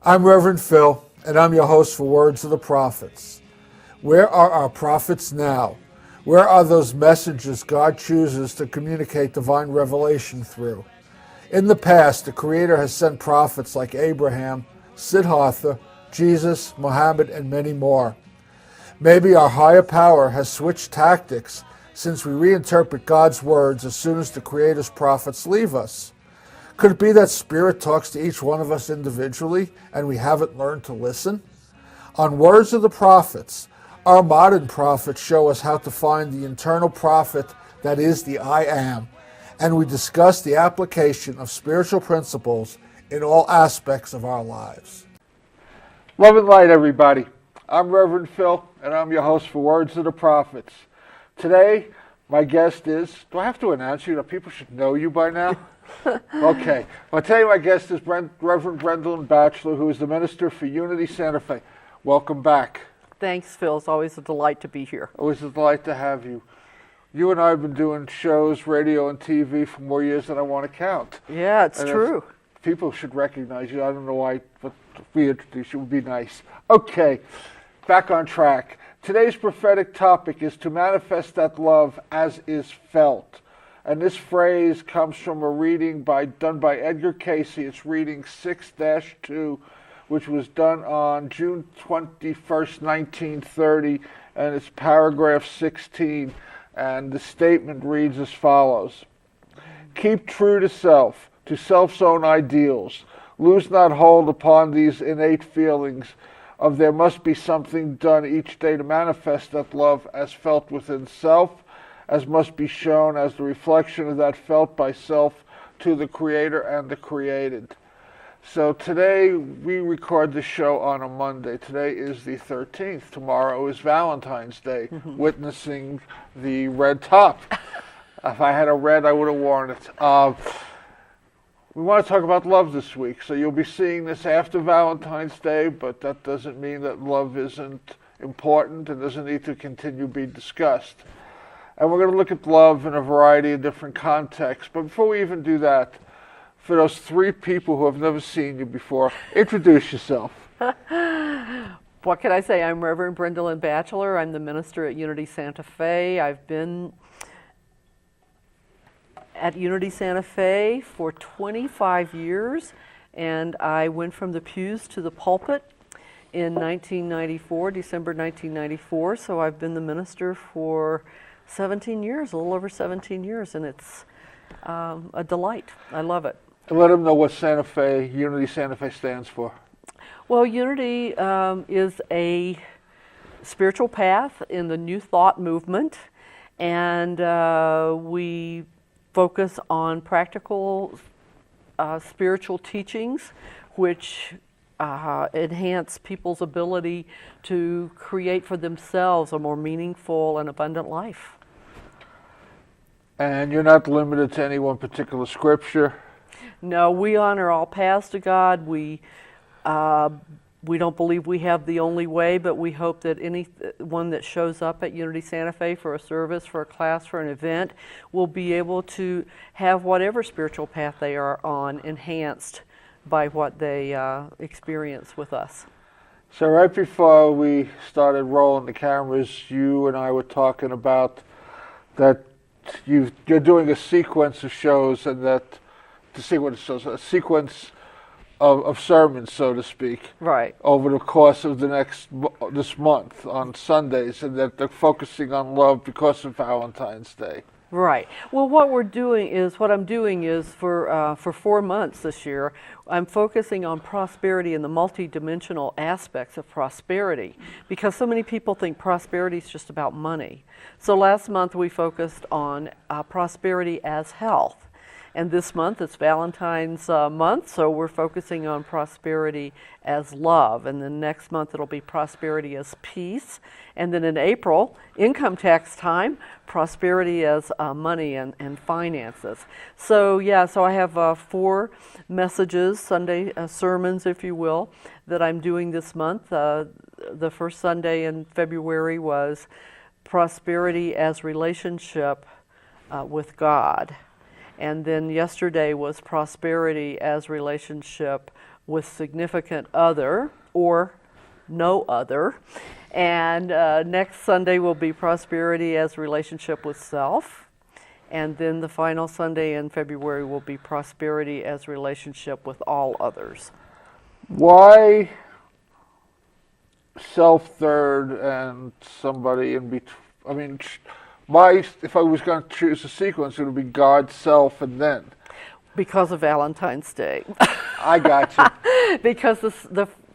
I'm Reverend Phil, and I'm your host for Words of the Prophets. Where are our prophets now? Where are those messages God chooses to communicate divine revelation through? In the past, the Creator has sent prophets like Abraham, Siddhartha, Jesus, Muhammad, and many more. Maybe our higher power has switched tactics since we reinterpret God's words as soon as the Creator's prophets leave us. Could it be that Spirit talks to each one of us individually and we haven't learned to listen? On Words of the Prophets, our modern prophets show us how to find the internal prophet that is the I Am, and we discuss the application of spiritual principles in all aspects of our lives. Love and light, everybody. I'm Reverend Phil, and I'm your host for Words of the Prophets. Today, my guest is, do I have to announce you that people should know you by now? Okay. I'll tell you my guest is Reverend Brendalyn Batchelor, who is the Minister for Unity Santa Fe. Welcome back. Thanks, Phil. It's always a delight to be here. Always a delight to have you. You and I have been doing shows, radio and TV for more years than I want to count. Yeah, it's true. People should recognize you. I don't know why, but if we introduce you, it would be nice. Okay, back on track. Today's prophetic topic is to manifest that love as is felt. And this phrase comes from a reading done by Edgar Casey. It's reading 6-2, which was done on June 21st, 1930, and it's paragraph 16. And the statement reads as follows. Keep true to self's own ideals. Lose not hold upon these innate feelings of there must be something done each day to manifest that love as felt within self, as must be shown as the reflection of that felt by self to the Creator and the created. So today we record the show on a Monday. Today is the 13th. Tomorrow is Valentine's Day, witnessing the red top. If I had a red, I would have worn it. We want to talk about love this week, so you'll be seeing this after Valentine's Day, but that doesn't mean that love isn't important and doesn't need to continue to be discussed. And we're going to look at love in a variety of different contexts. But before we even do that, for those three people who have never seen you before, introduce yourself. What can I say? I'm Reverend Brendalyn Batchelor. I'm the minister at Unity Santa Fe. I've been at Unity Santa Fe for 25 years, and I went from the pews to the pulpit in 1994, December 1994. So I've been the minister for 17 years, a little over 17 years, and it's a delight. I love it. And let them know what Unity Santa Fe stands for. Well, Unity is a spiritual path in the New Thought movement, and we focus on practical spiritual teachings which enhance people's ability to create for themselves a more meaningful and abundant life. And you're not limited to any one particular scripture? No, we honor all paths to God. We don't believe we have the only way, but we hope that anyone that shows up at Unity Santa Fe for a service, for a class, for an event, will be able to have whatever spiritual path they are on enhanced by what they experience with us. So right before we started rolling the cameras, you and I were talking about that you're doing a sequence of shows, and that a sequence of sermons, so to speak, right, over the course of this month on Sundays, and that they're focusing on love because of Valentine's Day. Right. Well, what I'm doing is for 4 months this year, I'm focusing on prosperity and the multidimensional aspects of prosperity, because so many people think prosperity is just about money. So last month we focused on prosperity as health. And this month, it's Valentine's month, so we're focusing on prosperity as love. And then next month, it'll be prosperity as peace. And then in April, income tax time, prosperity as money and finances. So I have 4 messages, Sunday sermons, if you will, that I'm doing this month. The first Sunday in February was prosperity as relationship with God. And then yesterday was prosperity as relationship with significant other or no other. And next Sunday will be prosperity as relationship with self. And then the final Sunday in February will be prosperity as relationship with all others. Why self third and somebody in between? I mean, if I was going to choose a sequence, it would be God, self, and then. Because of Valentine's Day. I got you. Because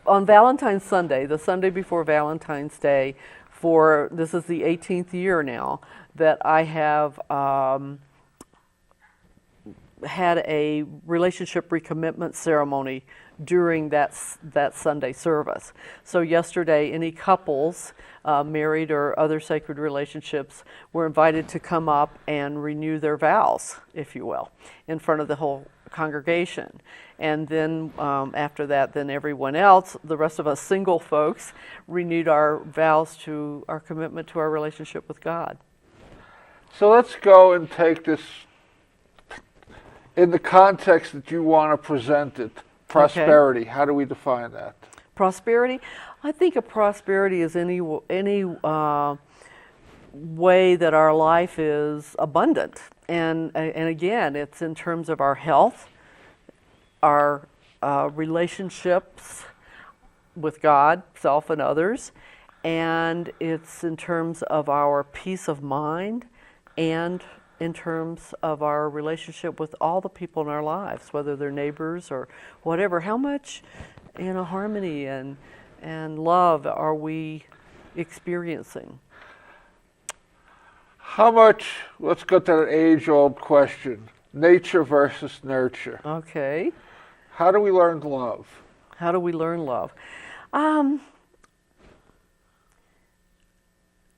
on Valentine's Sunday, the Sunday before Valentine's Day, this is the 18th year now that I have had a relationship recommitment ceremony during that Sunday service. So yesterday, any couples, married or other sacred relationships, were invited to come up and renew their vows, if you will, in front of the whole congregation. And then after that, then everyone else, the rest of us single folks, renewed our vows to our commitment to our relationship with God. So let's go and take this in the context that you want to present it. Prosperity. Okay. How do we define that? Prosperity? I think of prosperity as any way that our life is abundant. And again, it's in terms of our health, our relationships with God, self, and others, and it's in terms of our peace of mind and in terms of our relationship with all the people in our lives, whether they're neighbors or whatever. How much harmony and love are we experiencing? How much, let's go to that age-old question, nature versus nurture. Okay. How do we learn love? How do we learn love?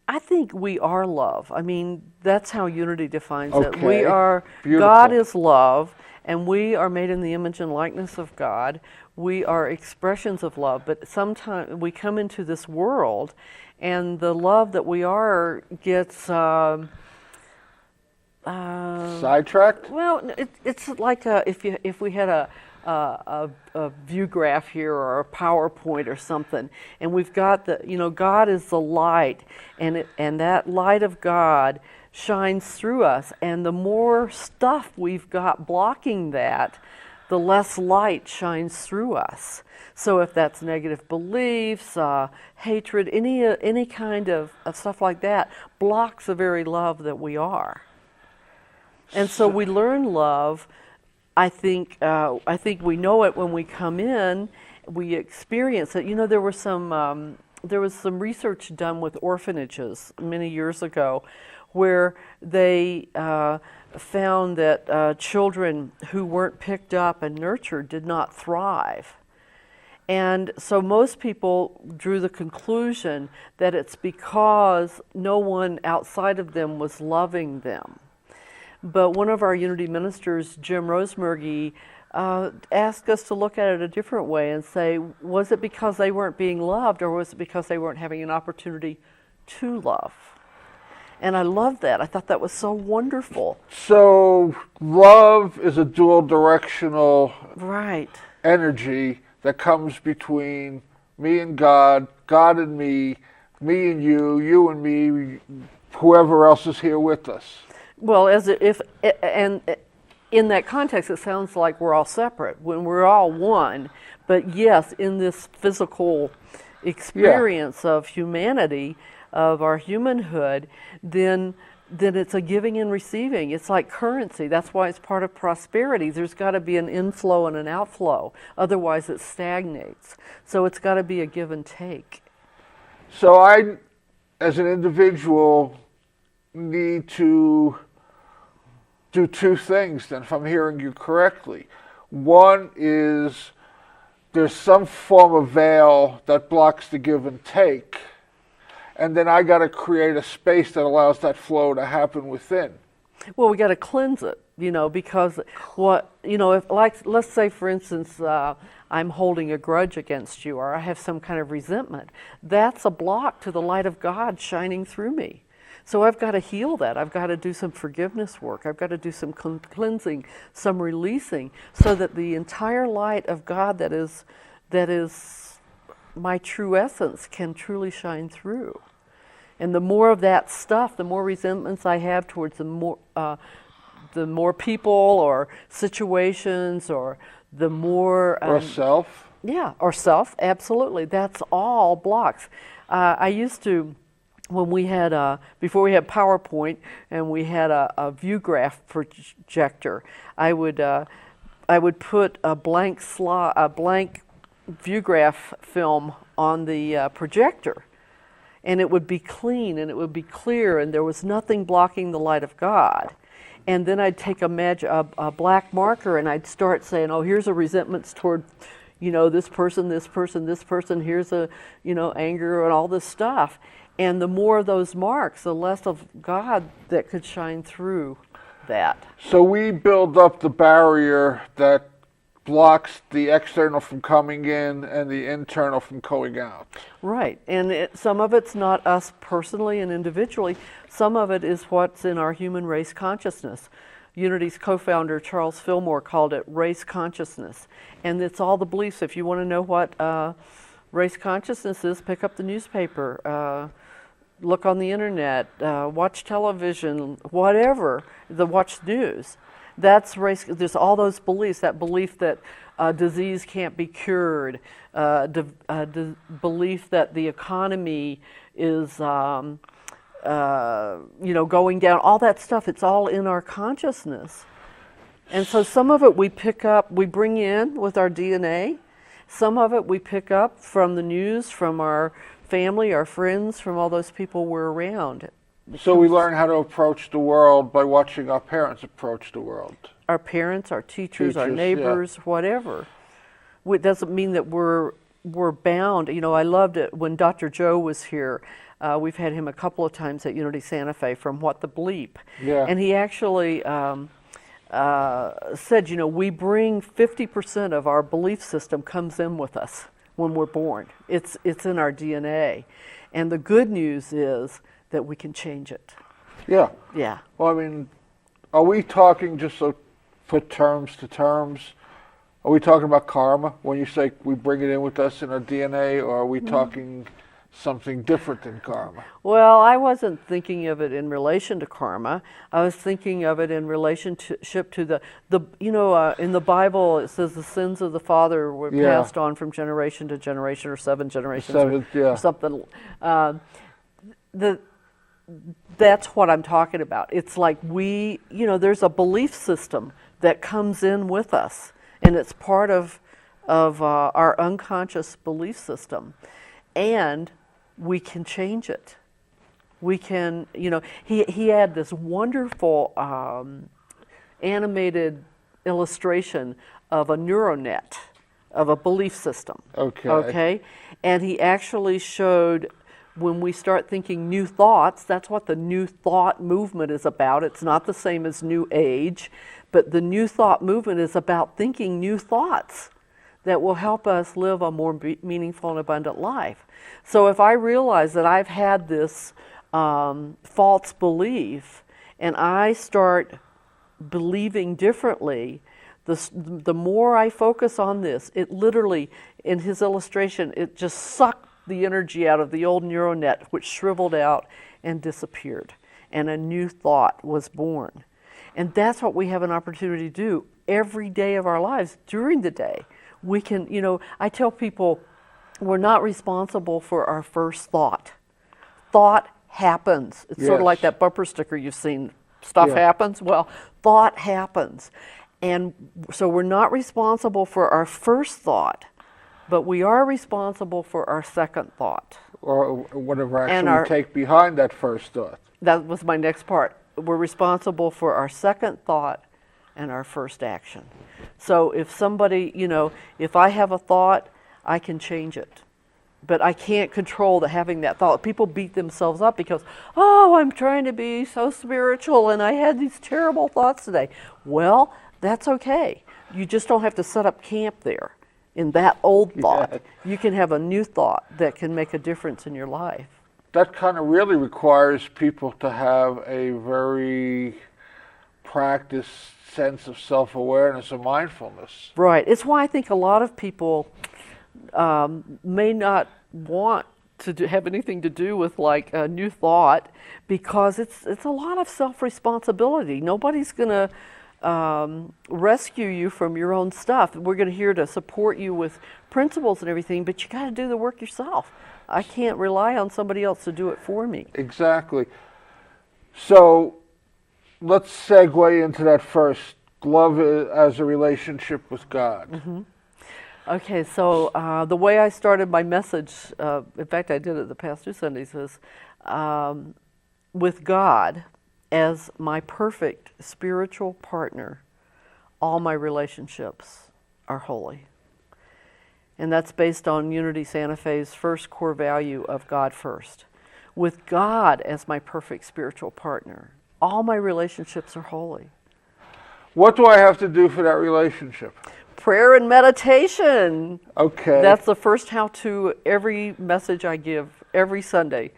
I think we are love. I mean, that's how unity defines it. We are, beautiful. God is love, and we are made in the image and likeness of God. We are expressions of love, but sometimes we come into this world, and the love that we are gets sidetracked? Well, it's like if we had a view graph here or a PowerPoint or something, and we've got God is the light, and that light of God shines through us, and the more stuff we've got blocking that, the less light shines through us. So if that's negative beliefs, hatred, any kind of stuff like that blocks the very love that we are. And so we learn love. I think we know it when we come in. We experience it. There was some research done with orphanages many years ago, where they found that children who weren't picked up and nurtured did not thrive. And so most people drew the conclusion that it's because no one outside of them was loving them. But one of our Unity ministers, Jim Rosemurgy, asked us to look at it a different way and say, was it because they weren't being loved, or was it because they weren't having an opportunity to love? And I love that. I thought that was so wonderful. So love is a dual directional energy that comes between me and God, God and me and you and me, whoever else is here with us. Well, and in that context, it sounds like we're all separate when we're all one. But yes, in this physical experience of humanity, of our humanhood, then it's a giving and receiving. It's like currency. That's why it's part of prosperity. There's got to be an inflow and an outflow. Otherwise, it stagnates. So it's got to be a give and take. So I, as an individual, need to do two things then, if I'm hearing you correctly. One is there's some form of veil that blocks the give and take, and then I got to create a space that allows that flow to happen within. Well, we got to cleanse it, because if, like, let's say, for instance, I'm holding a grudge against you, or I have some kind of resentment. That's a block to the light of God shining through me. So I've got to heal that. I've got to do some forgiveness work. I've got to do some cleansing, some releasing, so that the entire light of God that is my true essence can truly shine through. And the more of that stuff, the more resentments I have towards the more people or situations, or the more or self. Yeah, or self. Absolutely, that's all blocks. I used to, when we had before we had PowerPoint and we had a view graph projector, I would put a blank view graph film on the projector, and it would be clean and it would be clear, and there was nothing blocking the light of God. And then I'd take a black marker and I'd start saying, oh, here's a resentments toward, this person, this person, this person, here's a, anger and all this stuff. And the more of those marks, the less of God that could shine through that. So we build up the barrier that blocks the external from coming in and the internal from going out. Right, and some of it's not us personally and individually. Some of it is what's in our human race consciousness. Unity's co-founder Charles Fillmore called it race consciousness, and it's all the beliefs. If you want to know what race consciousness is, pick up the newspaper, look on the internet, watch television, whatever, watch news. That's race. There's all those beliefs. That belief that disease can't be cured, belief that the economy is, going down. All that stuff. It's all in our consciousness, and so some of it we pick up, we bring in with our DNA. Some of it we pick up from the news, from our family, our friends, from all those people we're around. So we learn how to approach the world by watching our parents approach the world. Our parents, our teachers, our neighbors, whatever. It doesn't mean that we're bound. I loved it when Dr. Joe was here. We've had him a couple of times at Unity Santa Fe from What the Bleep. Yeah. And he actually said, we bring 50% of our belief system comes in with us when we're born. It's in our DNA. And the good news is that we can change it. Yeah. Yeah. Well, I mean, are we talking, just so put terms to terms, are we talking about karma when you say we bring it in with us in our DNA, or are we talking something different than karma? Well, I wasn't thinking of it in relation to karma. I was thinking of it in relationship to the in the Bible it says the sins of the father were passed on from generation to generation, or 7 generations, or something. That's what I'm talking about. It's like there's a belief system that comes in with us, and it's part of our unconscious belief system, and we can change it. We can, he had this wonderful animated illustration of a neural net, of a belief system. Okay? And he actually showed, when we start thinking new thoughts, that's what the new thought movement is about. It's not the same as New Age, but the new thought movement is about thinking new thoughts that will help us live a more meaningful and abundant life. So if I realize that I've had this false belief, and I start believing differently, the more I focus on this, it literally, in his illustration, it just sucked the energy out of the old neural net, which shriveled out and disappeared, and a new thought was born. And that's what we have an opportunity to do every day of our lives. During the day, we can, I tell people, we're not responsible for our first thought. Thought happens. It's sort of like that bumper sticker you've seen. Stuff happens. Well, thought happens. And so we're not responsible for our first thought, but we are responsible for our second thought. Or whatever action we take behind that first thought. That was my next part. We're responsible for our second thought and our first action. So if somebody, if I have a thought, I can change it. But I can't control having that thought. People beat themselves up because, I'm trying to be so spiritual and I had these terrible thoughts today. Well, that's okay. You just don't have to set up camp there in that old thought. You can have a new thought that can make a difference in your life. that kind of really requires people to have a very practiced sense of self-awareness and mindfulness. Right. It's why I think a lot of people may not want to have anything to do with like a new thought, because it's a lot of self-responsibility. Nobody's going to rescue you from your own stuff. We're going to here to support you with principles and everything, but you got to do the work yourself. I can't rely on somebody else to do it for me. Exactly. So let's segue into that first. Love as a relationship with God. Mm-hmm. Okay, so the way I started my message, in fact I did it the past 2 Sundays, is with God as my perfect spiritual partner, all my relationships are holy. And that's based on Unity Santa Fe's first core value of God first. With God as my perfect spiritual partner, all my relationships are holy. What do I have to do for that relationship? Prayer and meditation. Okay. That's the first how-to every message I give every Sunday.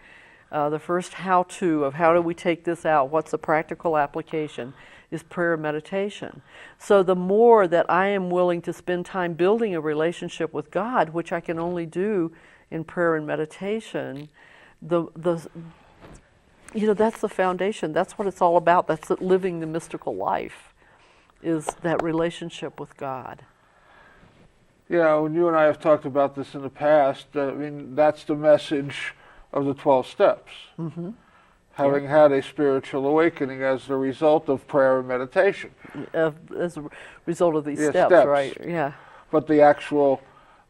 The first how-to of how do we take this out, what's the practical application, is prayer and meditation. So the more that I am willing to spend time building a relationship with God, which I can only do in prayer and meditation, that's the foundation. That's what it's all about. That's living the mystical life, is that relationship with God. Yeah, when you and I have talked about this in the past, I mean, that's the message of the 12 steps. Mm-hmm. Having had a spiritual awakening as the result of prayer and meditation. As a result of these steps, right? Yeah. But the actual,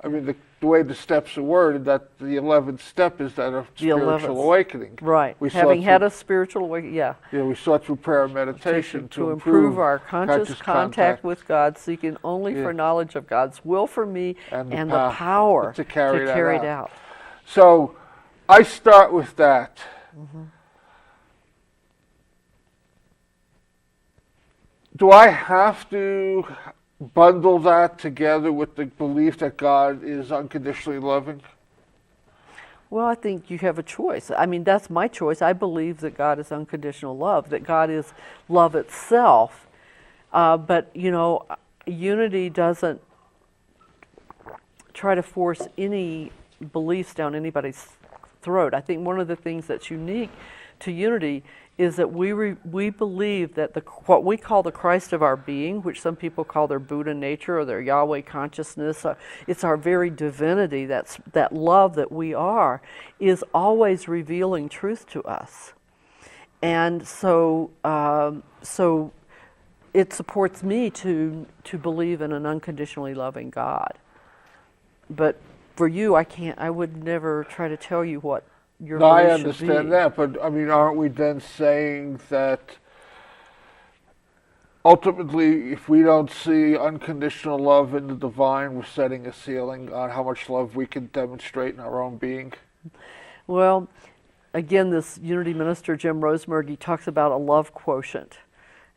I mean, the way the steps are worded, that the 11th step is that of spiritual awakening. Right. Having had a spiritual awakening, yeah. Yeah, we sought through prayer and meditation to improve our conscious contact with God, seeking only for knowledge of God's will for me and the power to carry it out. So I start with that. Mm-hmm. Do I have to bundle that together with the belief that God is unconditionally loving? Well, I think you have a choice. I mean, that's my choice. I believe that God is unconditional love, that God is love itself. But, Unity doesn't try to force any beliefs down anybody's throat. I think one of the things that's unique to Unity is that we believe that what we call the Christ of our being, which some people call their Buddha nature or their Yahweh consciousness, it's our very divinity, that love that we are, is always revealing truth to us. And so it supports me to believe in an unconditionally loving God. But for you, I would never try to tell you what your belief should be. I understand that, but I mean, aren't we then saying that ultimately, if we don't see unconditional love in the divine, we're setting a ceiling on how much love we can demonstrate in our own being? Well, again, this Unity minister, Jim Rosemergy, talks about a love quotient.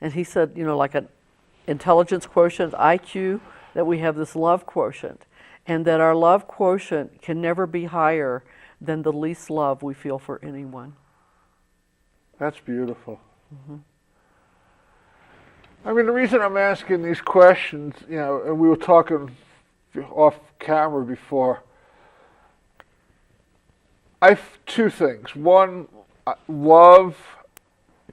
And he said, like an intelligence quotient, IQ, that we have this love quotient. And that our love quotient can never be higher than the least love we feel for anyone. That's beautiful. Mm-hmm. I mean, the reason I'm asking these questions, and we were talking off camera before, two things. One, love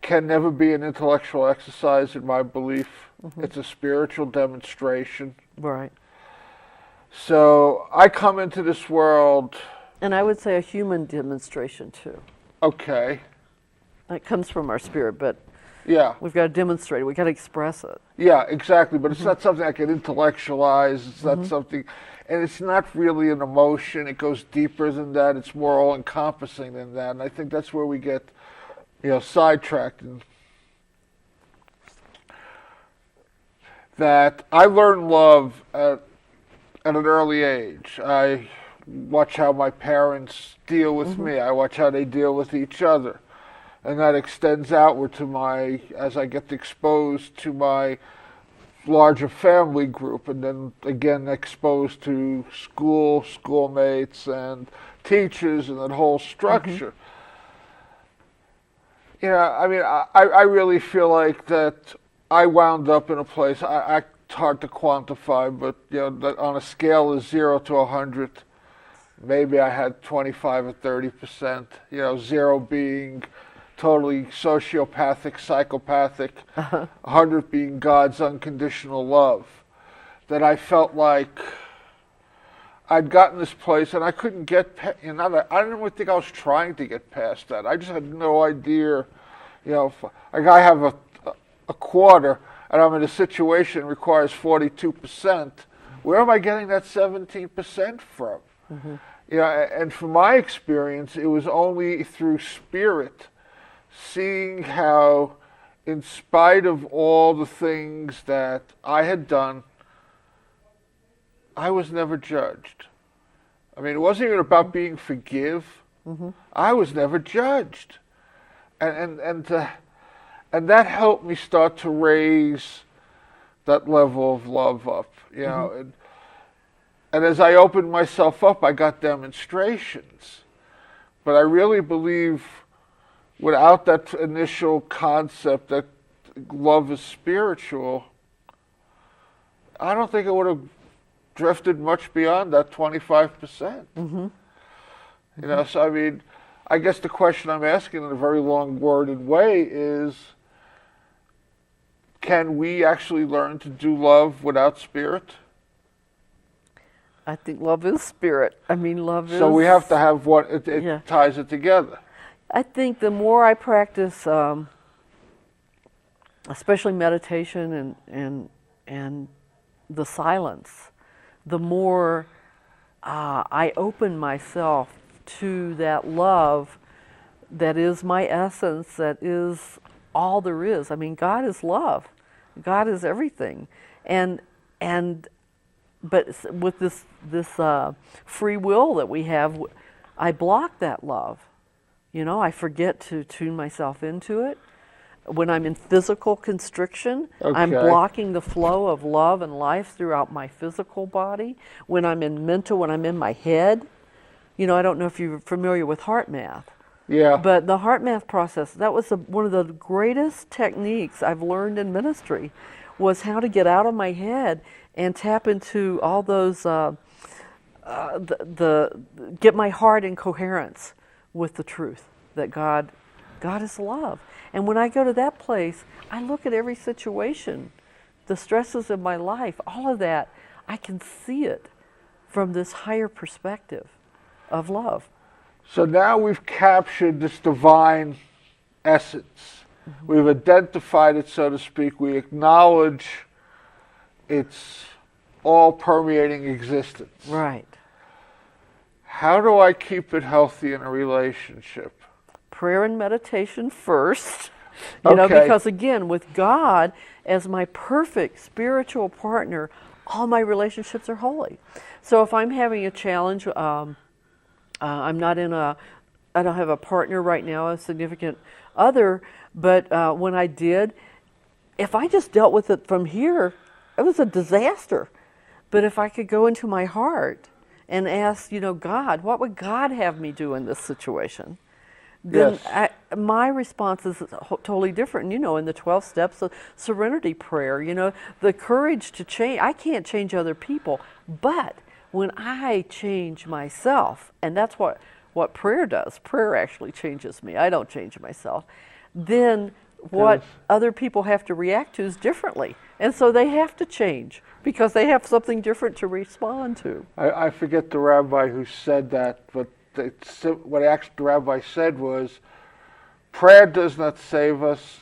can never be an intellectual exercise in my belief. Mm-hmm. It's a spiritual demonstration. Right. So I come into this world... And I would say a human demonstration, too. Okay. It comes from our spirit, but yeah, we've got to demonstrate it. We've got to express it. Yeah, exactly. But it's not something I can intellectualize. It's not something... And it's not really an emotion. It goes deeper than that. It's more all-encompassing than that. And I think that's where we get, sidetracked. That I learned love at an early age. I watch how my parents deal with me. I watch how they deal with each other. And that extends outward to as I get exposed to my larger family group, and then again exposed to schoolmates and teachers and that whole structure. I mean, I really feel like that I wound up in a place, it's hard to quantify, but, that on a scale of 0 to 100, maybe I had 25 or 30%, 0 being totally sociopathic, psychopathic, 100 being God's unconditional love. That I felt like I'd gotten this place and I couldn't get past, I didn't even think I was trying to get past that. I just had no idea, like I have a quarter and I'm in a situation that requires 42%. Where am I getting that 17% from? Mm-hmm. And from my experience, it was only through spirit, seeing how, in spite of all the things that I had done, I was never judged. I mean, it wasn't even about being forgive. Mm-hmm. I was never judged, and that helped me start to raise that level of love up. Mm-hmm. And as I opened myself up, I got demonstrations. But I really believe, without that initial concept that love is spiritual, I don't think it would have drifted much beyond that 25%. Mm-hmm. So I mean, I guess the question I'm asking in a very long-worded way is, can we actually learn to do love without spirit? I think love is spirit. I mean, love is... So we have to have what it ties it together. I think the more I practice, especially meditation and the silence, the more I open myself to that love that is my essence, that is all there is. I mean, God is love. God is everything. But with this free will that we have, I block that love. I forget to tune myself into it. When I'm in physical constriction, okay, I'm blocking the flow of love and life throughout my physical body. When I'm in mental, when I'm in my head, I don't know if you're familiar with heart math. Yeah. But the heart math process, that was one of the greatest techniques I've learned in ministry, was how to get out of my head and tap into all those, get my heart in coherence with the truth that God is love. And when I go to that place, I look at every situation, the stresses of my life, all of that, I can see it from this higher perspective of love. So now we've captured this divine essence. Mm-hmm. We've identified it, so to speak. We acknowledge its all-permeating existence. Right. How do I keep it healthy in a relationship? Prayer and meditation first, because again, with God as my perfect spiritual partner, all my relationships are holy. So if I'm having a challenge, I don't have a partner right now, a significant other, but when I did, if I just dealt with it from here, it was a disaster. But if I could go into my heart and ask, God, what would God have me do in this situation? Then yes. My response is totally different. In the 12 steps of serenity prayer, the courage to change. I can't change other people, but when I change myself, and that's what prayer does. Prayer actually changes me. I don't change myself. Then what other people have to react to is differently. And so they have to change because they have something different to respond to. I forget the rabbi who said that, but what actually the rabbi said was, prayer does not save us,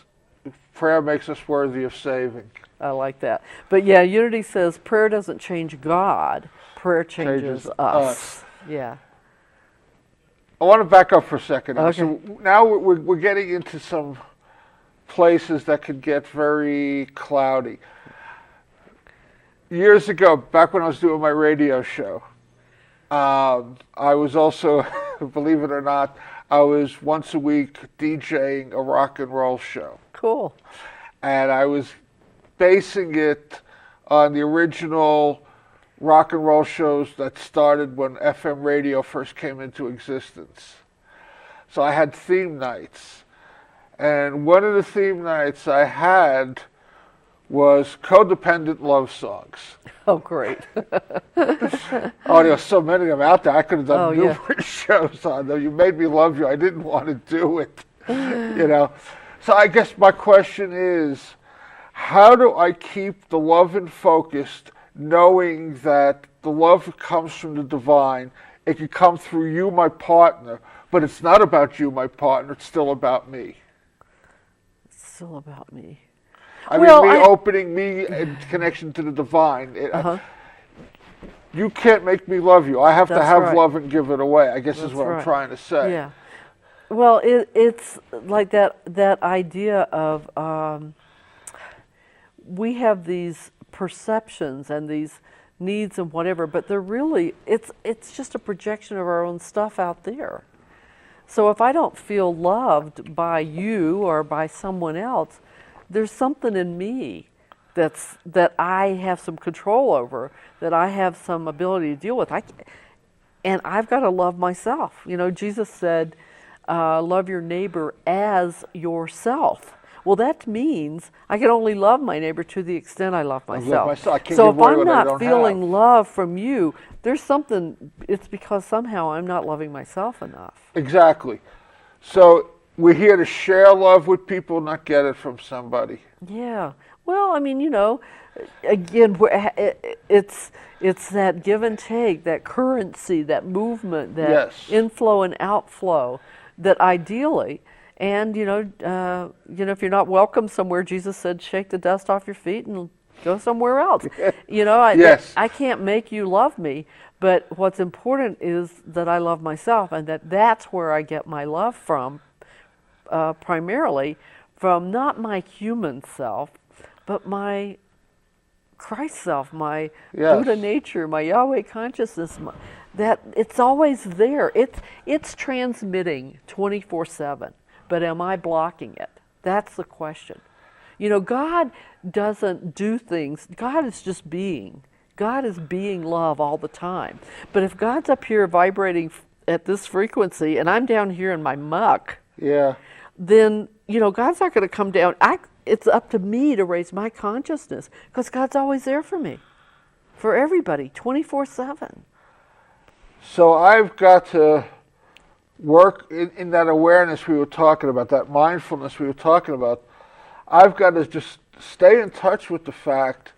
prayer makes us worthy of saving. I like that. But yeah, Unity says prayer doesn't change God, prayer changes us. Yeah. I want to back up for a second. Okay. So now we're getting into some places that could get very cloudy. Years ago, back when I was doing my radio show, I was also, believe it or not, I was once a week DJing a rock and roll show. Cool. And I was basing it on the original rock and roll shows that started when FM radio first came into existence. So I had theme nights. And one of the theme nights I had was codependent love songs. Oh, great. Oh, there's so many of them out there. I could have done Oh, yeah. numerous shows on them. You made me love you. I didn't want to do it. You know. So I guess my question is, how do I keep the love in focused, knowing that the love comes from the divine? It can come through you, my partner, but it's not about you, my partner. It's still about me. It's still about me. I Well, mean, me I- opening me in connection to the divine. You can't make me love you. I have to That's have right. love and give it away, I guess is That's what I'm right. trying to say. Yeah. Well, it's like that idea of we have these perceptions and these needs and whatever, but they're really it's just a projection of our own stuff out there. So if I don't feel loved by you or by someone else, there's something in me that I have some control over, that I have some ability to deal with. And I've got to love myself. You know, Jesus said, love your neighbor as yourself. Well, that means I can only love my neighbor to the extent I love myself. myself. I can't So give if away I'm what I not don't feeling have. love from you, there's something, it's because somehow I'm not loving myself enough. Exactly. So we're here to share love with people, not get it from somebody. Yeah. Well, I mean, you know, again, it's that give and take, that currency, that movement, that Yes. inflow and outflow, that ideally, and if you're not welcome somewhere, Jesus said, shake the dust off your feet and go somewhere else. You know, Yes. I can't make you love me, but what's important is that I love myself, and that's where I get my love from, primarily from not my human self, but my Christ self, my Yes. Buddha nature, my Yahweh consciousness. That it's always there. It's transmitting 24/7. But am I blocking it? That's the question. You know, God doesn't do things. God is just being. God is being love all the time. But if God's up here vibrating at this frequency and I'm down here in my muck, Yeah. then, you know, God's not going to come down. It's up to me to raise my consciousness because God's always there for me, for everybody, 24/7. So I've got to work in that awareness we were talking about, that mindfulness we were talking about. I've got to just stay in touch with the fact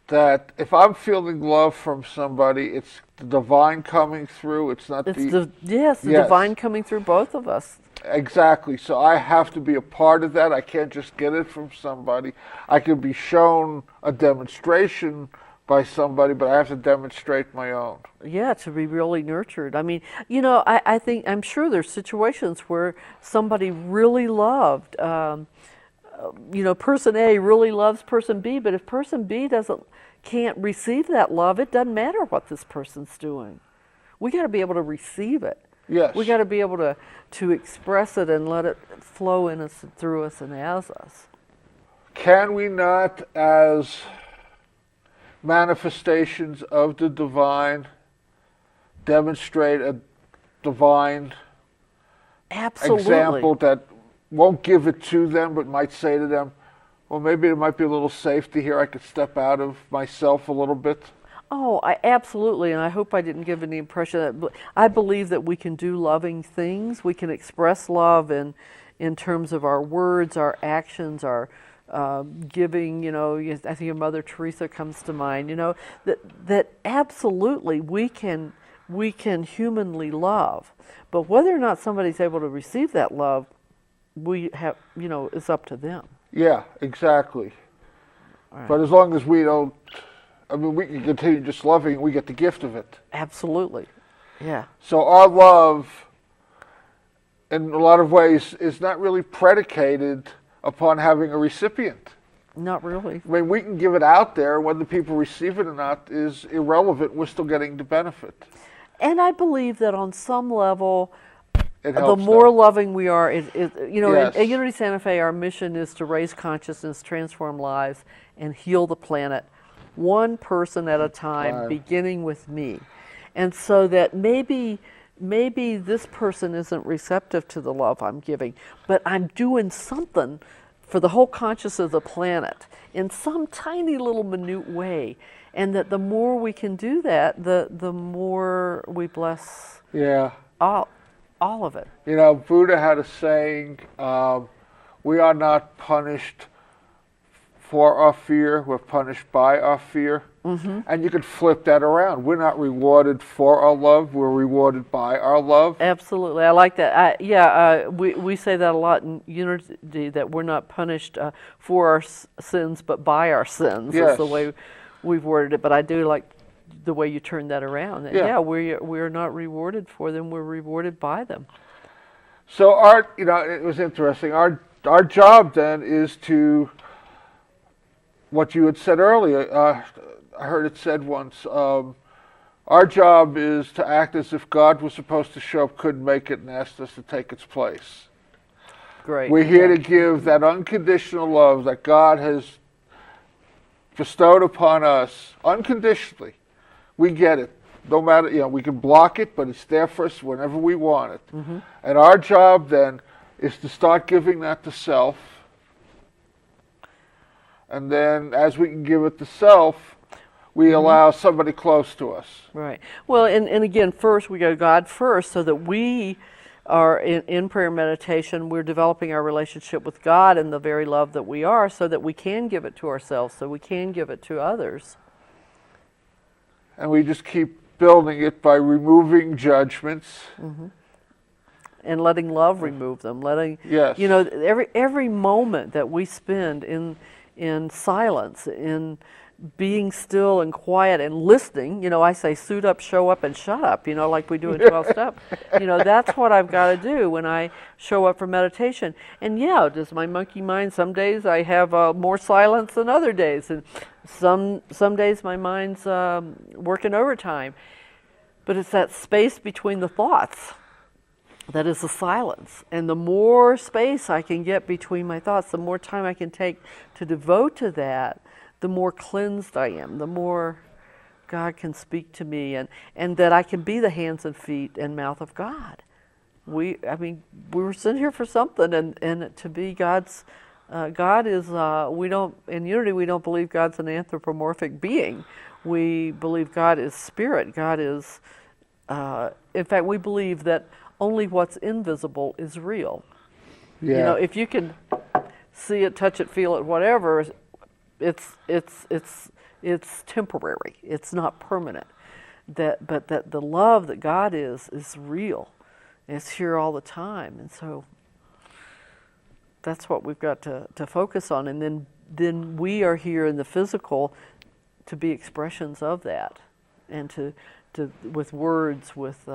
that if I'm feeling love from somebody, it's the divine coming through. It's not It's the the divine coming through both of us. Exactly. So I have to be a part of that. I can't just get it from somebody. I can be shown a demonstration by somebody, but I have to demonstrate my own. Yeah, to be really nurtured. I mean, you know, I'm sure there's situations where somebody really loved, person A really loves person B, but if person B can't receive that love, it doesn't matter what this person's doing. We got to be able to receive it. Yes. We got to be able to express it and let it flow in us, through us, and as us. Can we not, as manifestations of the divine, demonstrate a divine Absolutely. example that won't give it to them, but might say to them, well, maybe there might be a little safety here. I could step out of myself a little bit. Oh, absolutely, and I hope I didn't give any impression that I believe that we can do loving things. We can express love in terms of our words, our actions, our giving. You know, I think of Mother Teresa comes to mind. You know, that absolutely we can humanly love, but whether or not somebody's able to receive that love, it's up to them. Yeah, exactly. Right. But as long as we don't, we can continue just loving, we get the gift of it. Absolutely, yeah. So our love, in a lot of ways, is not really predicated upon having a recipient. Not really. I mean, we can give it out there. Whether people receive it or not is irrelevant. We're still getting the benefit. And I believe that on some level, It the helps more them. loving we are, Yes. at Unity Santa Fe, our mission is to raise consciousness, transform lives, and heal the planet, one person at a time, beginning with me. And so that maybe maybe this person isn't receptive to the love I'm giving, but I'm doing something for the whole consciousness of the planet in some tiny little minute way. And that the more we can do that, the more we bless Yeah. all of it. You know, Buddha had a saying, we are not punished for our fear, we're punished by our fear. Mm-hmm. And you could flip that around. We're not rewarded for our love, we're rewarded by our love. Absolutely. I like that. We say that a lot in Unity, that we're not punished for our sins, but by our sins. Yes. Is the way we've worded it. But I do like the way you turn that around. That, yeah, we're not rewarded for them, we're rewarded by them. So it was interesting. Our job then is to, what you had said earlier, I heard it said once, our job is to act as if God was supposed to show up, couldn't make it, and asked us to take its place. Great. We're here to give that unconditional love that God has bestowed upon us unconditionally. We get it. No matter, we can block it, but it's there for us whenever we want it. Mm-hmm. And our job then is to start giving that to self. And then as we can give it to self, we mm-hmm. allow somebody close to us. Right. Well, and again, first we go God first, so that we are in prayer meditation, we're developing our relationship with God and the very love that we are, so that we can give it to ourselves, so we can give it to others. And we just keep building it by removing judgments. Mm-hmm. And letting love remove them. Yes. Every moment that we spend in silence, in being still and quiet and listening, I say suit up, show up, and shut up, like we do in 12-step. That's what I've got to do when I show up for meditation. And does my monkey mind, some days I have more silence than other days, and some days my mind's working overtime. But it's that space between the thoughts that is the silence. And the more space I can get between my thoughts, the more time I can take to devote to that, the more cleansed I am, the more God can speak to me, and that I can be the hands and feet and mouth of God. We were sent here for something, and to be God's, God is, in Unity we don't believe God's an anthropomorphic being. We believe God is spirit. God is, in fact, we believe that only what's invisible is real. Yeah. If you can see it, touch it, feel it, whatever, it's temporary. It's not permanent. But that the love that God is real. It's here all the time, and so that's what we've got to focus on. And then we are here in the physical to be expressions of that, and to with words, with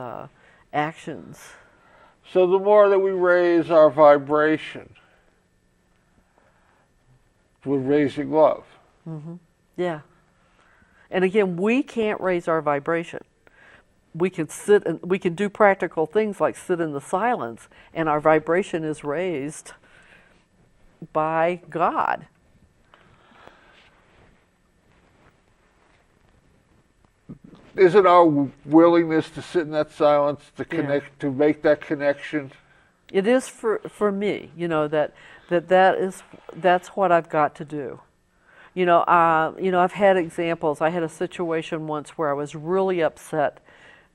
actions. So the more that we raise our vibration, we're raising love. Mm-hmm. Yeah. And again, we can't raise our vibration. We can sit and we can do practical things like sit in the silence, and our vibration is raised by God. Isn't our willingness to sit in that silence, to connect, to make that connection? It is for me, that's what I've got to do. I've had examples. I had a situation once where I was really upset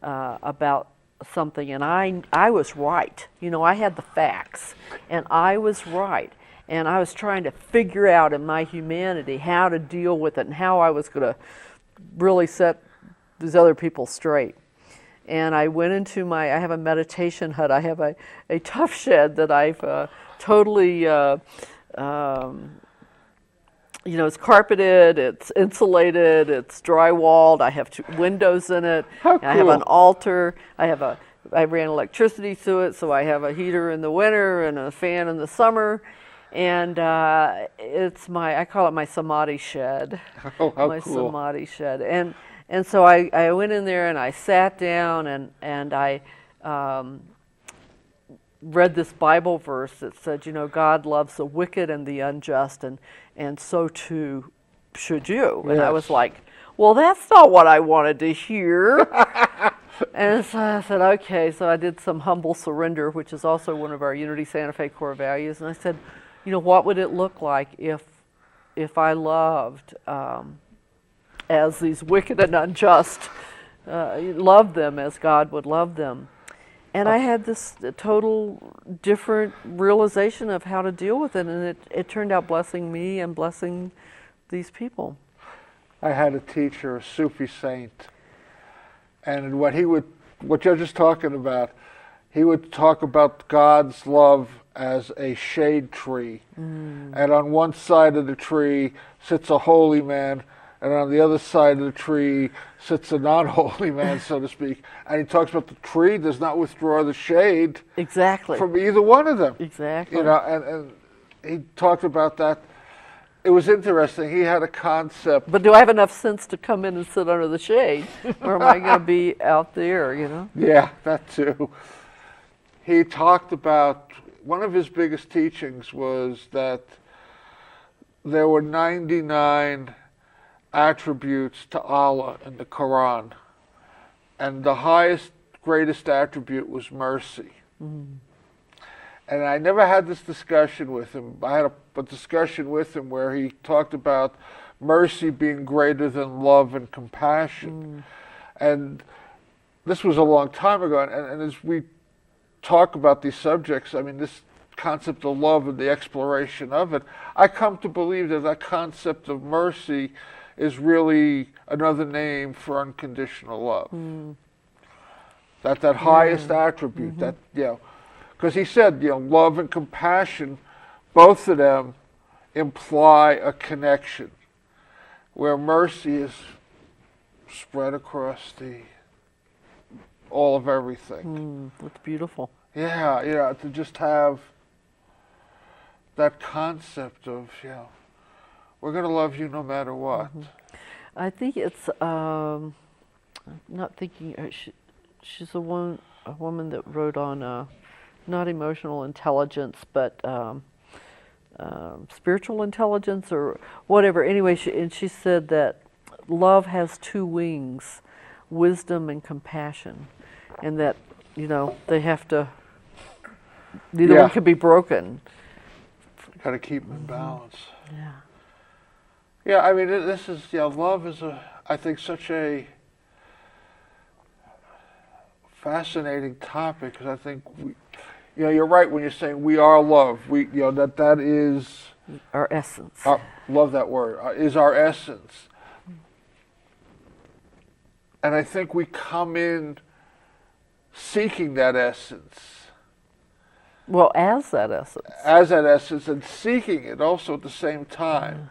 about something, and I was right. I had the facts, and I was right. And I was trying to figure out in my humanity how to deal with it and how I was going to really set these other people straight. And I went into I have a meditation hut. I have a tough shed that I've totally, it's carpeted, it's insulated, it's drywalled. I have 2 windows in it. How cool. I have an altar. I ran electricity through it, so I have a heater in the winter and a fan in the summer. And it's I call it my samadhi shed. Oh, how my cool. samadhi shed. And so I went in there and I sat down and I read this Bible verse that said, God loves the wicked and the unjust, and so too should you. Yes. And I was like, well, that's not what I wanted to hear. And so I said, okay. So I did some humble surrender, which is also one of our Unity Santa Fe core values. And I said, what would it look like if I loved as these wicked and unjust, loved them as God would love them? And I had this total different realization of how to deal with it, and it turned out blessing me and blessing these people. I had a teacher, a Sufi saint, and what you're just talking about, he would talk about God's love as a shade tree. And on one side of the tree sits a holy man, and on the other side of the tree sits a non-holy man, so to speak. And he talks about the tree does not withdraw the shade from either one of them. Exactly. And he talked about that. It was interesting. He had a concept. But do I have enough sense to come in and sit under the shade? Or am I going to be out there, Yeah, that too. He talked about, one of his biggest teachings was that there were 99 attributes to Allah in the Quran. And the highest, greatest attribute was mercy. And I never had this discussion with him. I had a discussion with him where he talked about mercy being greater than love and compassion. And this was a long time ago. And as we talk about these subjects, I mean, this concept of love and the exploration of it, I come to believe that that concept of mercy is really another name for unconditional love. That highest attribute, that, because he said, love and compassion, both of them imply a connection, where mercy is spread across all of everything. That's beautiful. Yeah, to just have that concept of, we're going to love you no matter what. I think it's, I'm not thinking, she's a woman that wrote on not emotional intelligence, but spiritual intelligence or whatever. Anyway, she said that love has two wings, wisdom and compassion, and that, they have to, neither one can be broken. Got to keep them in balance. Yeah, I mean, this is, love is I think such a fascinating topic, because I think you're right when you're saying we are love. That is our essence. Love that word. Is our essence. And I think we come in seeking that essence. Well, as that essence. As that essence, and seeking it also at the same time.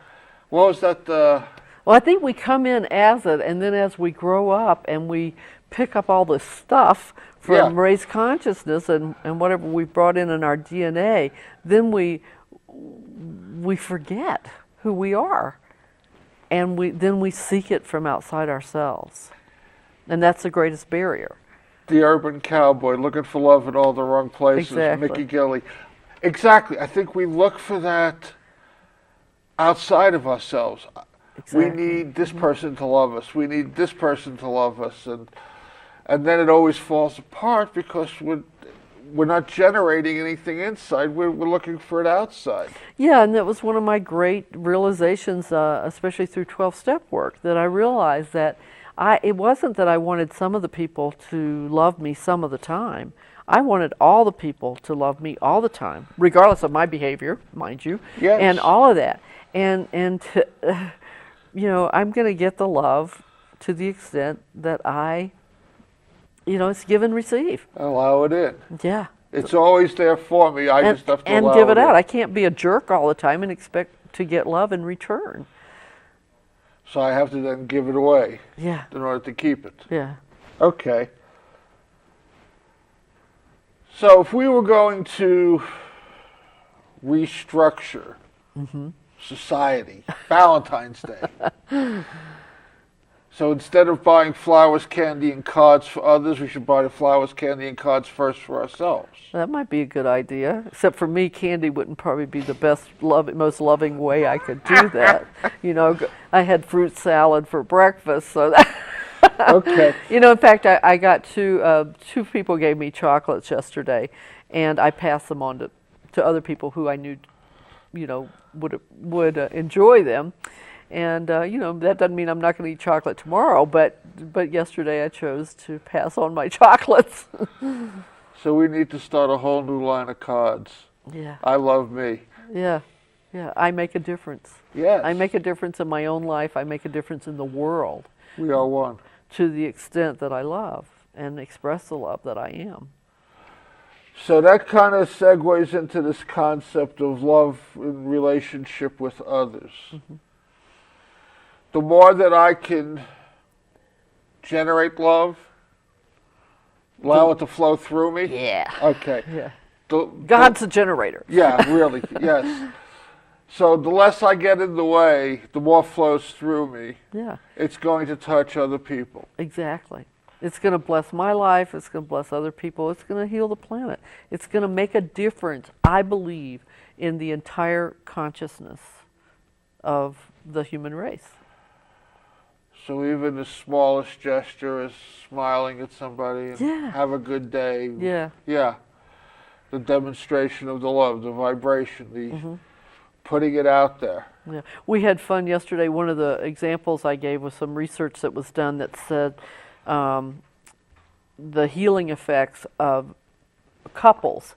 What was that? Well, I think we come in as it, and then as we grow up and we pick up all this stuff from race consciousness and whatever we brought in our DNA, then we forget who we are, and then we seek it from outside ourselves, and that's the greatest barrier. The urban cowboy looking for love in all the wrong places. Exactly. Mickey Gilley. Exactly. I think we look for that outside of ourselves. Exactly. We need this person to love us. We need this person to love us, and then it always falls apart because we're not generating anything inside. We're looking for it outside. Yeah, and that was one of my great realizations, especially through 12-step work, that I realized that it wasn't that I wanted some of the people to love me some of the time. I wanted all the people to love me all the time, regardless of my behavior, mind you, and all of that. And to, I'm going to get the love to the extent that it's give and receive. Allow it in. Yeah. It's always there for me. I just have to allow it in. And give it out. I can't be a jerk all the time and expect to get love in return. So I have to then give it away. Yeah. In order to keep it. Yeah. Okay. So if we were going to restructure society, Valentine's Day. So instead of buying flowers, candy, and cards for others, we should buy the flowers, candy, and cards first for ourselves. That might be a good idea. Except for me, candy wouldn't probably be the most loving way I could do that. I had fruit salad for breakfast, so that Okay. You know, in fact, I got two people gave me chocolates yesterday, and I passed them on to other people who I knew, you know, would enjoy them. And you know, that doesn't mean I'm not going to eat chocolate tomorrow, but yesterday I chose to pass on my chocolates. So we need to start a whole new line of cards. Yeah. I love me. Yeah. Yeah, I make a difference. Yes. I make a difference in my own life. I make a difference in the world. We are one. To the extent that I love and express the love that I am. So that kind of segues into this concept of love in relationship with others. Mm-hmm. The more that I can generate love, allow it to flow through me. Yeah. Okay. Yeah. God's a generator. Yeah, really. Yes. So the less I get in the way, the more flows through me. Yeah. It's going to touch other people. Exactly. It's going to bless my life. It's going to bless other people. It's going to heal the planet. It's going to make a difference, I believe, in the entire consciousness of the human race. So even the smallest gesture is smiling at somebody and have a good day. Yeah. Yeah. The demonstration of the love, the vibration, the putting it out there. Yeah. We had fun yesterday. One of the examples I gave was some research that was done that said the healing effects of couples,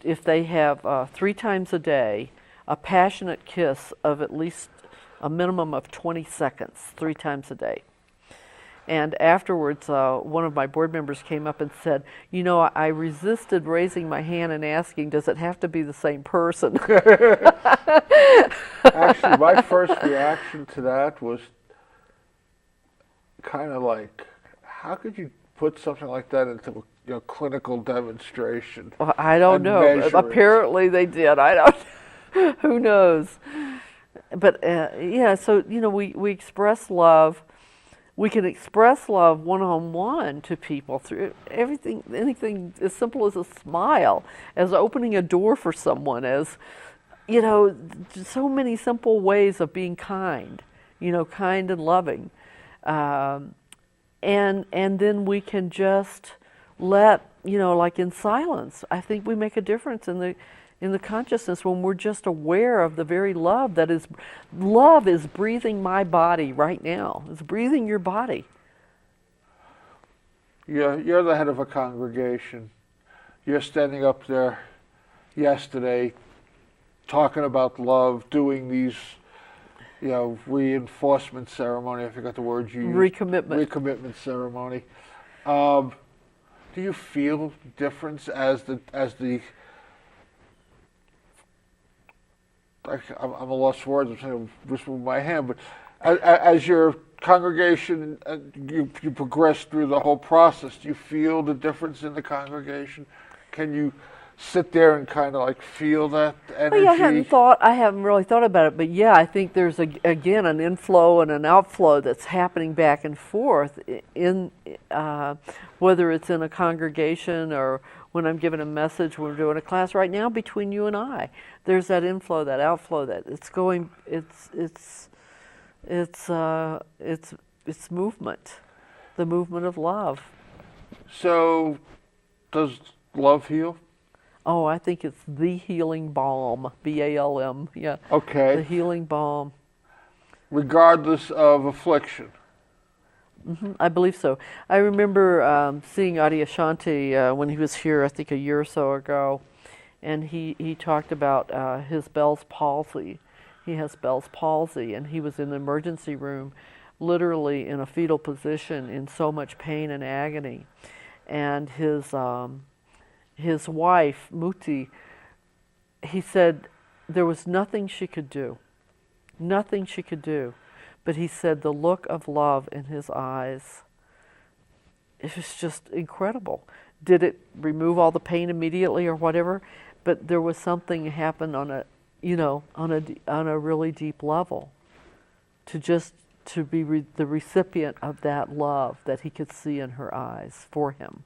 if they have 3 times a day, a passionate kiss of at least a minimum of 20 seconds, 3 times a day. And afterwards, one of my board members came up and said, you know, I resisted raising my hand and asking, does it have to be the same person? Actually, my first reaction to that was kind of like, how could you put something like that into a clinical demonstration? Well, I don't know. Apparently they did. I don't. Who knows? But yeah, so you know, we express love. We can express love one-on-one to people through anything as simple as a smile, as opening a door for someone, as, you know, so many simple ways of being kind, you know, kind and loving. And then we can just let, you know, like in silence, I think we make a difference in the consciousness when we're just aware of the very love that is, love is breathing my body right now. It's breathing your body. You're the head of a congregation. You're standing up there yesterday talking about love, doing these, you know, reinforcement ceremony. I forgot the word you used. Recommitment ceremony. Do you feel difference as the I'm a lost for words. I'm saying just with my hand, but as your congregation, you progress through the whole process. Do you feel the difference in the congregation? Can you sit there and kind of like feel that energy? Well, I haven't really thought about it, but yeah, I think there's again an inflow and an outflow that's happening back and forth in whether it's in a congregation or when I'm giving a message, we're doing a class right now between you and I. There's that inflow, that outflow, that it's going. It's movement, the movement of love. So, does love heal? Oh, I think it's the healing balm, B-A-L-M. Yeah. Okay. The healing balm. Regardless of affliction. Mm-hmm, I believe so. I remember seeing Adyashanti when he was here, I think a year or so ago, and he talked about his Bell's palsy. He has Bell's palsy, and he was in the emergency room, literally in a fetal position, in so much pain and agony. And his wife, Muti, he said there was nothing she could do. Nothing she could do. But he said the look of love in his eyes, it was just incredible. Did it remove all the pain immediately or whatever? But there was something happened on a, you know, on a really deep level, to be the recipient of that love that he could see in her eyes for him.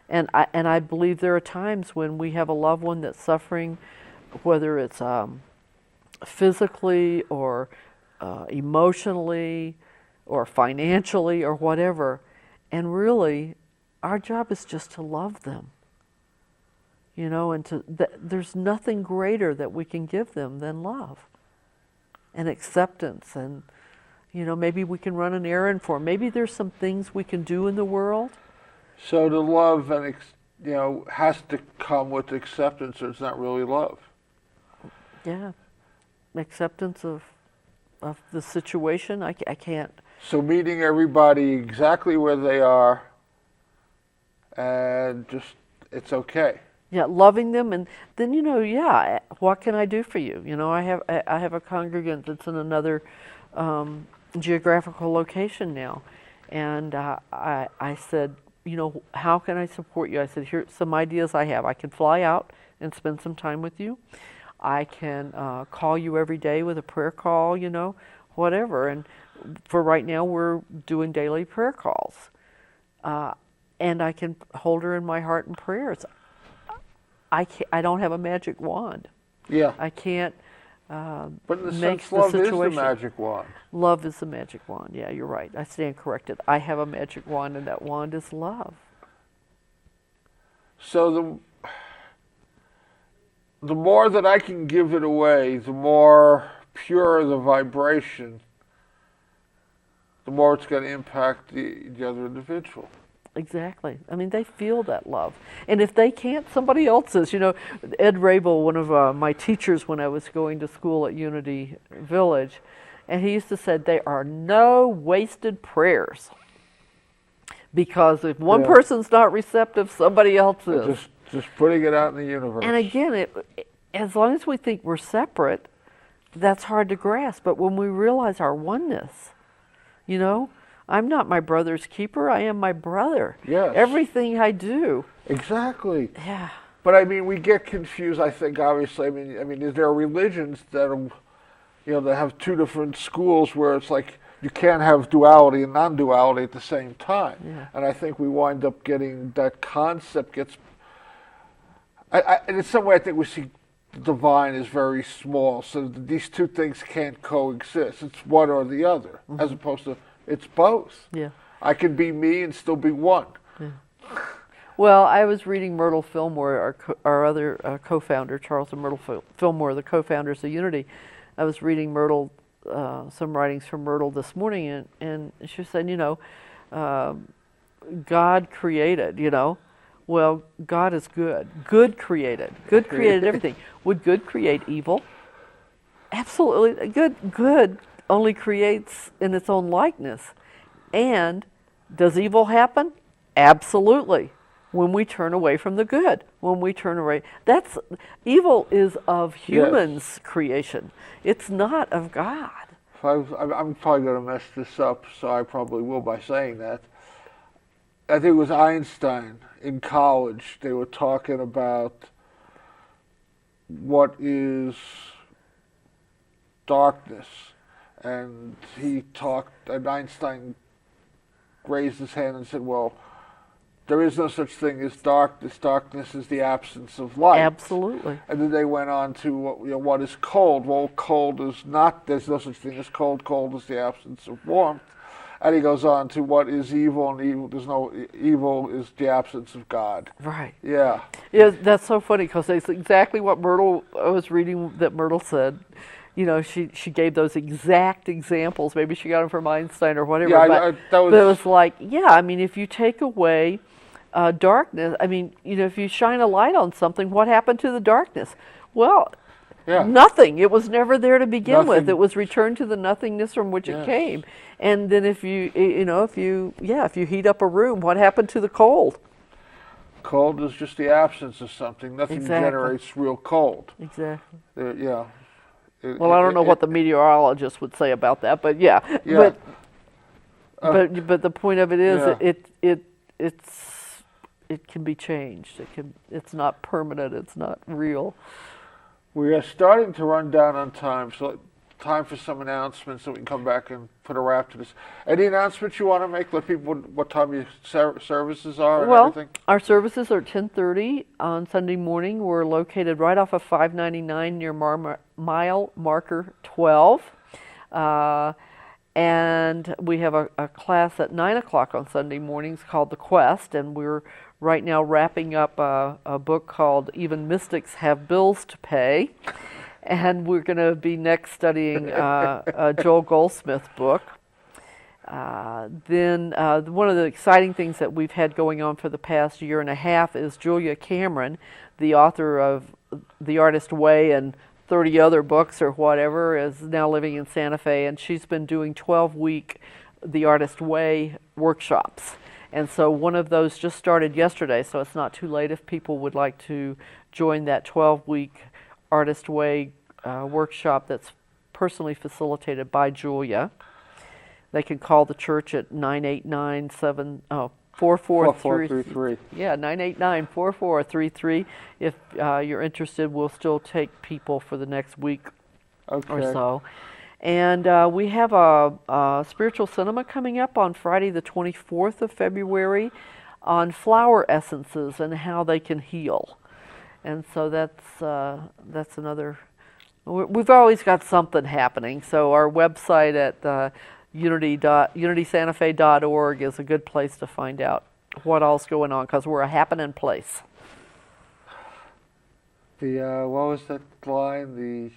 And I believe there are times when we have a loved one that's suffering, whether it's physically or emotionally or financially or whatever. And really, our job is just to love them. You know, and there's nothing greater that we can give them than love and acceptance. And, you know, maybe we can run an errand for them. Maybe there's some things we can do in the world. So the love and has to come with acceptance, or it's not really love. Yeah, acceptance of the situation. I can't. So meeting everybody exactly where they are, and just it's okay. Yeah, loving them, and then what can I do for you? You know, I have a congregant that's in another geographical location now, and I said, how can I support you? I said, here's some ideas I have. I can fly out and spend some time with you. I can call you every day with a prayer call, whatever. And for right now, we're doing daily prayer calls. And I can hold her in my heart in prayers. I don't have a magic wand. Yeah. I can't but in the make sense, the love situation. is the magic wand. Love is the magic wand. Yeah, you're right. I stand corrected. I have a magic wand, and that wand is love. So the more that I can give it away, the more pure the vibration, the more it's going to impact the other individual. Exactly. I mean, they feel that love. And if they can't, somebody else is. Ed Rabel, one of my teachers when I was going to school at Unity Village, and he used to say, there are no wasted prayers. Because if one person's not receptive, somebody else is. Just putting it out in the universe. And again, as long as we think we're separate, that's hard to grasp. But when we realize our oneness, I'm not my brother's keeper. I am my brother. Yes. Everything I do. Exactly. Yeah. But I mean, we get confused. I think obviously. I mean, is there religions that are, that have two different schools where it's like you can't have duality and non-duality at the same time. Yeah. And I think we wind up getting that concept gets. And in some way, I think we see the divine is very small, so these two things can't coexist. It's one or the other, as opposed to. It's both. Yeah. I can be me and still be one. Yeah. Well, I was reading Myrtle Fillmore, our other co-founder, Charles and Myrtle Fillmore, the co-founders of Unity. I was reading Myrtle, some writings from Myrtle this morning, and she was saying, God created, Well, God is good. Good created. Good created everything. Would good create evil? Absolutely. Good only creates in its own likeness. And does evil happen? Absolutely. When we turn away from the good, when we turn away, evil is of humans' creation. It's not of God. I'm probably going to mess this up, so I probably will by saying that. I think it was Einstein in college. They were talking about what is darkness. And and Einstein raised his hand and said, well, there is no such thing as darkness. Darkness is the absence of light. Absolutely. And then they went on to what is cold. Well, cold is not, there's no such thing as cold. Cold is the absence of warmth. And he goes on to what is evil, and evil is the absence of God. Right. Yeah. Yeah, that's so funny because it's exactly what I was reading that Myrtle said. She gave those exact examples. Maybe she got them from Einstein or whatever. Yeah, but it was like, if you take away darkness, if you shine a light on something, what happened to the darkness? Well, nothing. It was never there to begin with. It was returned to the nothingness from which it came. And then if you heat up a room, what happened to the cold? Cold is just the absence of something. Nothing generates real cold. Exactly. Well, I don't know what the meteorologist would say about that, but but the point of it is it can be changed. It's not permanent. It's not real. We are starting to run down on time, so time for some announcements so we can come back and put a wrap to this. Any announcements you want to make? Let people what time your services are and everything? Our services are 10:30 on Sunday morning. We're located right off of 599 near mile marker 12. And we have a class at 9 o'clock on Sunday mornings called The Quest, and we're right now wrapping up a book called Even Mystics Have Bills to Pay. And we're going to be next studying a Joel Goldsmith book. Then one of the exciting things that we've had going on for the past year and a half is Julia Cameron, the author of The Artist Way and 30 other books or whatever, is now living in Santa Fe, and she's been doing 12-week The Artist Way workshops. And so one of those just started yesterday, so it's not too late if people would like to join that 12-week Artist Way workshop that's personally facilitated by Julia. They can call the church at 989-4433. Yeah, 989-4433. If you're interested, we'll still take people for the next week or so. And we have a spiritual cinema coming up on Friday the 24th of February on flower essences and how they can heal. And so that's another. We've always got something happening. So our website at unitysantafe.org is a good place to find out what all's going on, because we're a happening place. The what was that line? The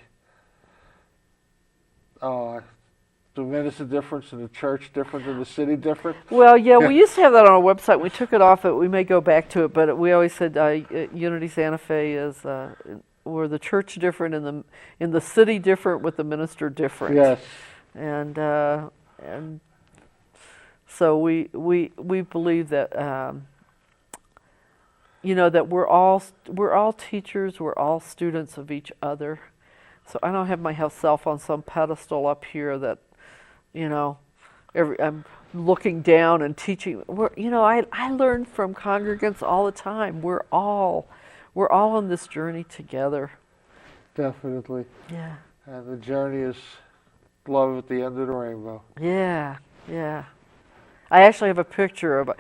minister difference and the church different and the city different? Well, yeah, we used to have that on our website. We took it off. We may go back to it, but we always said Unity Santa Fe is we're the church different and in the city different with the minister different. Yes. And so we believe that that we're all teachers, we're all students of each other. So I don't have myself on some pedestal up here that I'm looking down and teaching. I learn from congregants all the time. We're all on this journey together. Definitely. Yeah. And the journey is love at the end of the rainbow. Yeah, yeah. I actually have a picture of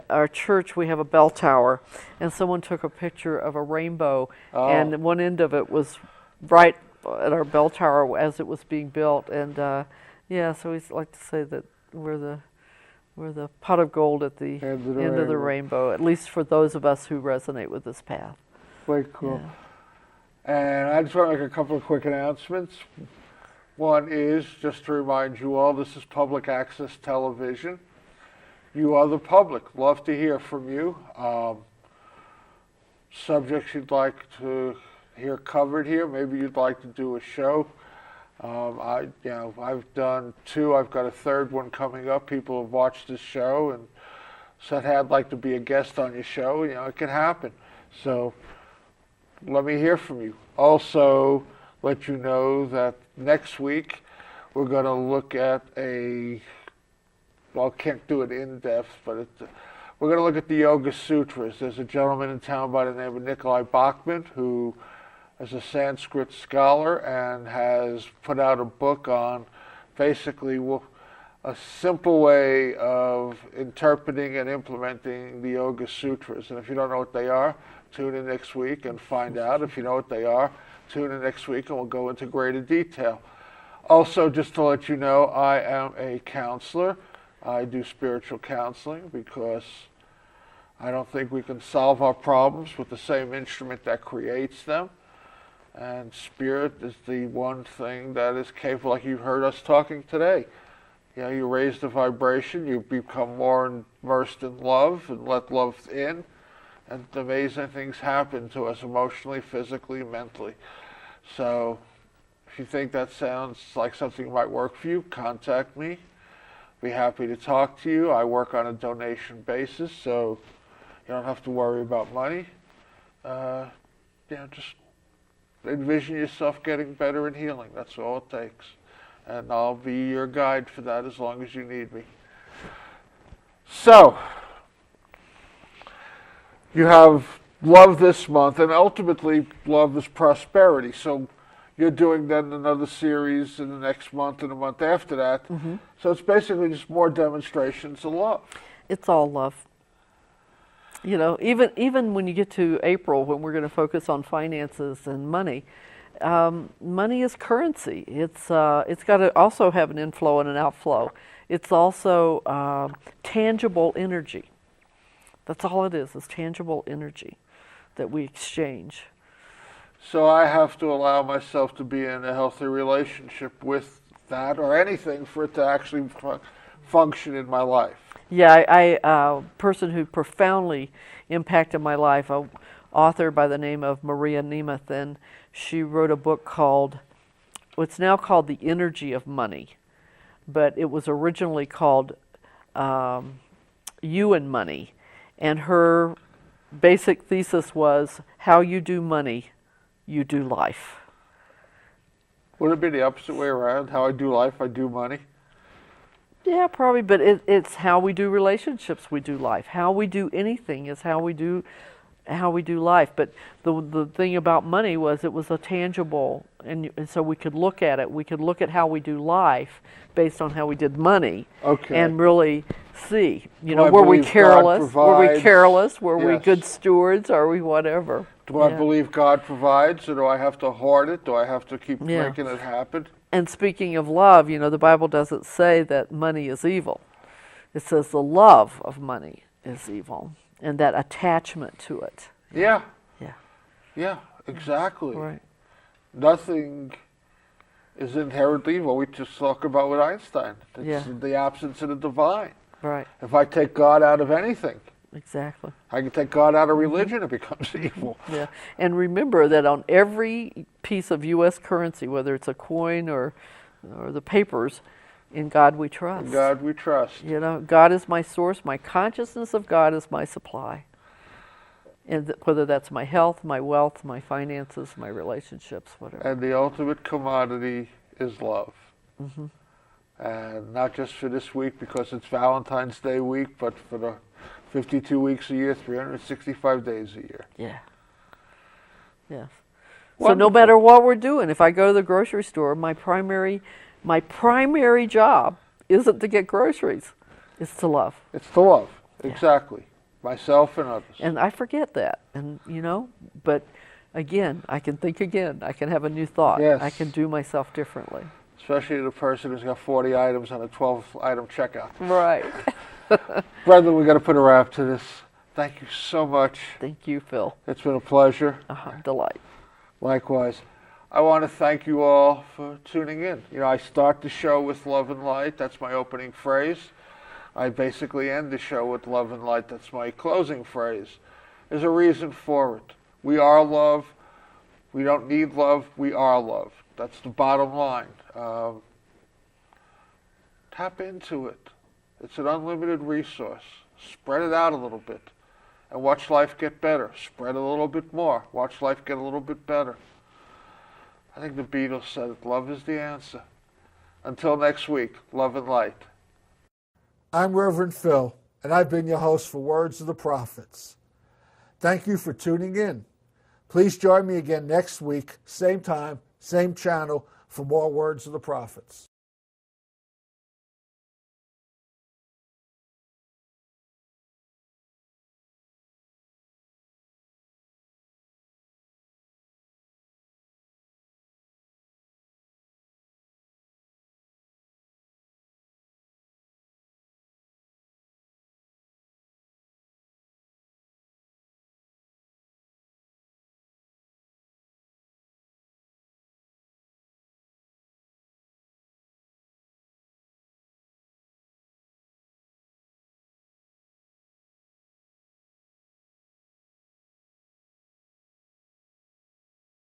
our church. We have a bell tower, and someone took a picture of a rainbow, and one end of it was right at our bell tower as it was being built. And so we like to say that we're the pot of gold at the end of the rainbow, at least for those of us who resonate with this path. Very cool. Yeah. And I just want to make a couple of quick announcements. One is, just to remind you all, this is public access television. You are the public. Love to hear from you. Subjects you'd like to hear covered here. Maybe you'd like to do a show. I've done 2. I've got a 3rd one coming up. People have watched this show and said, hey, I'd like to be a guest on your show. It can happen. So let me hear from you. Also, let you know that next week we're going to look at can't do it in depth, but we're going to look at the Yoga Sutras. There's a gentleman in town by the name of Nikolai Bachman who is a Sanskrit scholar and has put out a book on basically a simple way of interpreting and implementing the Yoga Sutras. And if you don't know what they are, tune in next week and find out. If you know what they are, tune in next week and we'll go into greater detail. Also, just to let you know, I am a counselor. I do spiritual counseling because I don't think we can solve our problems with the same instrument that creates them. And spirit is the one thing that is capable, like you heard us talking today. You raise the vibration, you become more immersed in love and let love in, and amazing things happen to us emotionally, physically, mentally. So if you think that sounds like something that might work for you, contact me. Be happy to talk to you. I work on a donation basis, so you don't have to worry about money. Just envision yourself getting better and healing. That's all it takes. And I'll be your guide for that as long as you need me. So, you have love this month, and ultimately love is prosperity. So you're doing then another series in the next month and the month after that. Mm-hmm. So it's basically just more demonstrations of love. It's all love. Even when you get to April, when we're going to focus on finances and money, Money is currency. It's got to also have an inflow and an outflow. It's also tangible energy. That's all it is tangible energy that we exchange. So I have to allow myself to be in a healthy relationship with that or anything for it to actually function in my life. Yeah, a person who profoundly impacted my life, an author by the name of Maria Nemeth, and she wrote a book called, what's now called The Energy of Money, but it was originally called You and Money. And her basic thesis was, how you do money, you do life. Would it be the opposite way around? How I do life, I do money? Yeah, probably, but it's how we do relationships, we do life. How we do anything is how we do life. But the thing about money was it was a tangible, and so we could look at it. We could look at how we do life based on how we did money, okay, and really see, Do I were we believe God careless? Were we provides? careless? Were we Yes. good stewards? Are we whatever? Do I believe God provides, or do I have to hoard it? Do I have to keep Yeah. making it happen? And speaking of love, the Bible doesn't say that money is evil. It says the love of money is evil, and that attachment to it. Yeah. Yeah. Yeah, exactly. Right. Nothing is inherently evil. We just talk about with Einstein. It's the absence of the divine. Right. If I take God out of anything, Exactly. I can take God out of religion, it becomes evil. Yeah. And remember that on every piece of U.S. currency, whether it's a coin or the papers, in God we trust. In God we trust. God is my source. My consciousness of God is my supply. And whether that's my health, my wealth, my finances, my relationships, whatever. And the ultimate commodity is love. Mm-hmm. And not just for this week because it's Valentine's Day week, but for the 52 weeks a year, 365 days a year. Yeah. Yes. Wonderful. So no matter what we're doing, if I go to the grocery store, my primary job isn't to get groceries. It's to love. It's to love. Exactly. Myself and others. And I forget that. And but again, I can think again. I can have a new thought. Yes. I can do myself differently. Especially the person who's got 40 items on a 12-item checkout. Right. Brendalyn, we got to put a wrap to this. Thank you so much. Thank you, Phil. It's been a pleasure. Delight. Likewise. I want to thank you all for tuning in. I start the show with love and light. That's my opening phrase. I basically end the show with love and light. That's my closing phrase. There's a reason for it. We are love. We don't need love. We are love. That's the bottom line. Tap into it. It's an unlimited resource. Spread it out a little bit and watch life get better. Spread a little bit more. Watch life get a little bit better. I think the Beatles said it. Love is the answer. Until next week, love and light. I'm Reverend Phil, and I've been your host for Words of the Prophets. Thank you for tuning in. Please join me again next week, same time, same channel, for more Words of the Prophets.